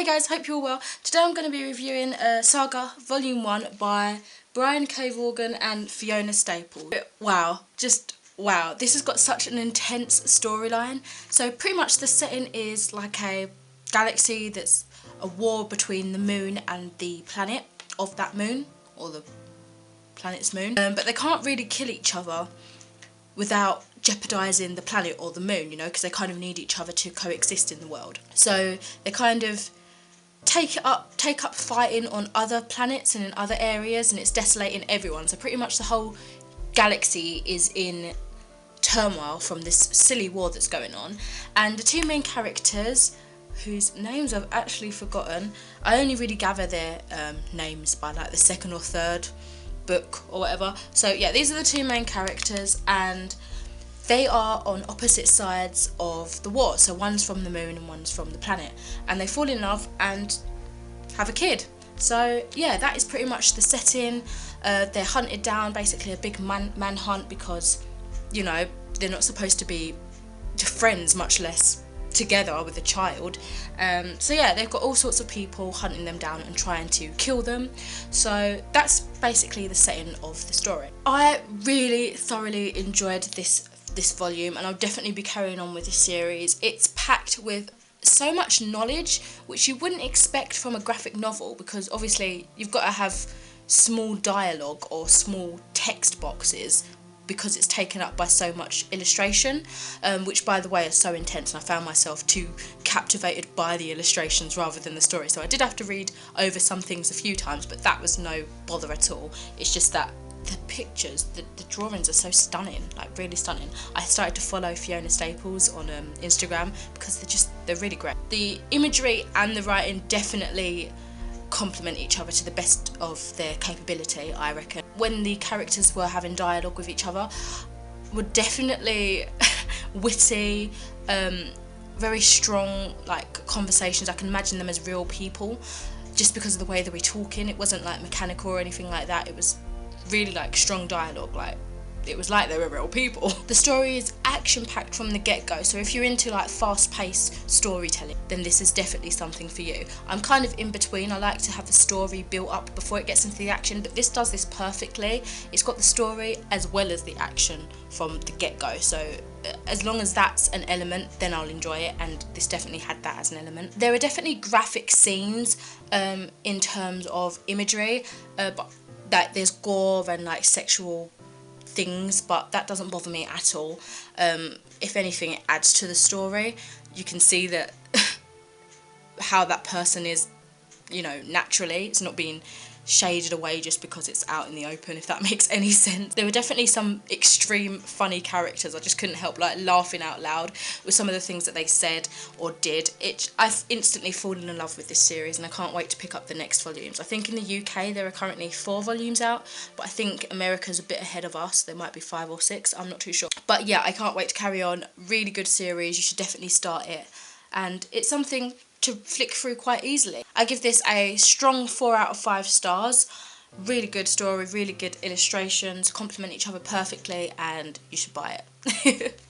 Hey guys, hope you're all well. Today I'm going to be reviewing Saga Volume 1 by Brian K. Vaughan and Fiona Staples. Wow, just wow. This has got such an intense storyline. So pretty much the setting is like a galaxy that's a war between the moon and the planet of that moon, or the planet's moon. But they can't really kill each other without jeopardising the planet or the moon, you know, because they kind of need each other to coexist in the world. So they kind of take up fighting on other planets and in other areas, and it's desolating everyone. So pretty much the whole galaxy is in turmoil from this silly war that's going on. And the two main characters, whose names I've actually forgotten, I only really gather their names by like the second or third book or whatever. So yeah, these are the two main characters, and they are on opposite sides of the war. So one's from the moon and one's from the planet, and they fall in love and have a kid. So yeah, that is pretty much the setting. They're hunted down, basically a big manhunt, because, you know, they're not supposed to be friends, much less together with a child. So yeah, they've got all sorts of people hunting them down and trying to kill them. So that's basically the setting of the story. I really thoroughly enjoyed this volume, and I'll definitely be carrying on with this series. It's packed with so much knowledge which you wouldn't expect from a graphic novel, because obviously you've got to have small dialogue or small text boxes because it's taken up by so much illustration, which by the way is so intense, and I found myself too captivated by the illustrations rather than the story. So I did have to read over some things a few times, but that was no bother at all. It's just that the pictures, the drawings are so stunning, like really stunning. I started to follow Fiona Staples on Instagram because they're really great. The imagery and the writing definitely complement each other to the best of their capability, I reckon. When the characters were having dialogue with each other, were definitely witty, very strong, like conversations. I can imagine them as real people just because of the way they were talking. It wasn't like mechanical or anything like that. It was really like strong dialogue, like it was like they were real people. The story is action-packed from the get-go, so if you're into like fast-paced storytelling, then this is definitely something for you. I'm kind of in between. I like to have the story built up before it gets into the action, but this does this perfectly. It's got the story as well as the action from the get-go, so as long as that's an element, then I'll enjoy it, and this definitely had that as an element. There are definitely graphic scenes in terms of imagery, but that there's gore and like sexual things, but that doesn't bother me at all. If anything, it adds to the story. You can see that how that person is, you know, naturally. It's not being shaded away just because it's out in the open, if that makes any sense. There were definitely some extreme funny characters. I just couldn't help like laughing out loud with some of the things that they said or did. I've instantly fallen in love with this series, and I can't wait to pick up the next volumes. I think in the UK there are currently 4 volumes out, but I think America's a bit ahead of us. There might be 5 or 6, I'm not too sure. But yeah, I can't wait to carry on. Really good series, you should definitely start it, and it's something to flick through quite easily. I give this a strong 4 out of 5 stars. Really good story, really good illustrations, complement each other perfectly, and you should buy it.